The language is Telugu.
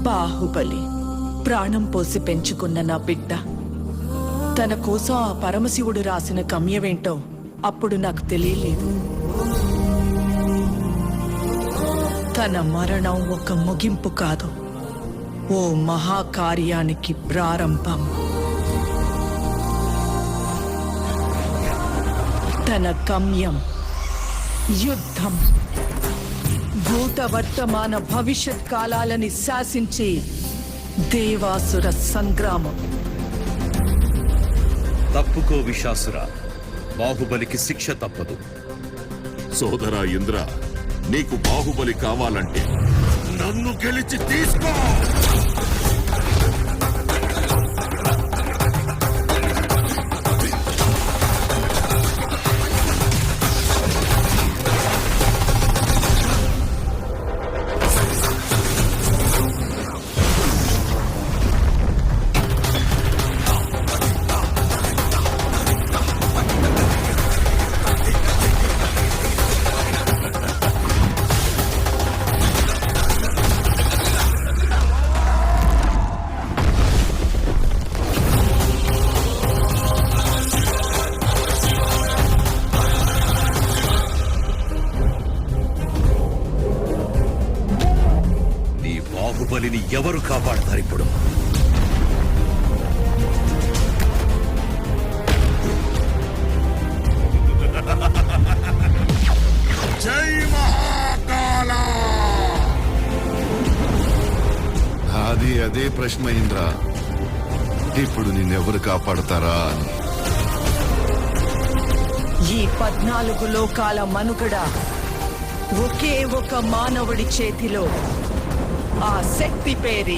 బాహుబలి ప్రాణం పోసి పెంచుకున్న నా బిడ్డ తన కోసం ఆ పరమశివుడు రాసిన గమ్యమేంటో అప్పుడు నాకు తెలియలేదు. తన మరణం ఒక ముగింపు కాదు, ఓ మహాకార్యానికి ప్రారంభం. తన గమ్యం యుద్ధం, భూత వర్తమాన భవిష్యత్ కాలాలని శాసించి దేవాసుర సంగ్రామం. తప్పుకో విశాసుర, బాహుబలికి శిక్ష తప్పదు. సోదరా ఇంద్ర, నీకు బాహుబలి కావాలంటే నన్ను గెలిచి తీసుకో. బాహుబలిని ఎవరు కాపాడతారు ఇప్పుడు? జై మహాకాల. అదే ప్రశ్న ఇంద్ర, ఇప్పుడు నిన్నెవరు కాపాడతారా అని. ఈ 14 లోకాల మనుగడ ఒకే ఒక మానవుడి చేతిలో. ఆ శక్తి పేరి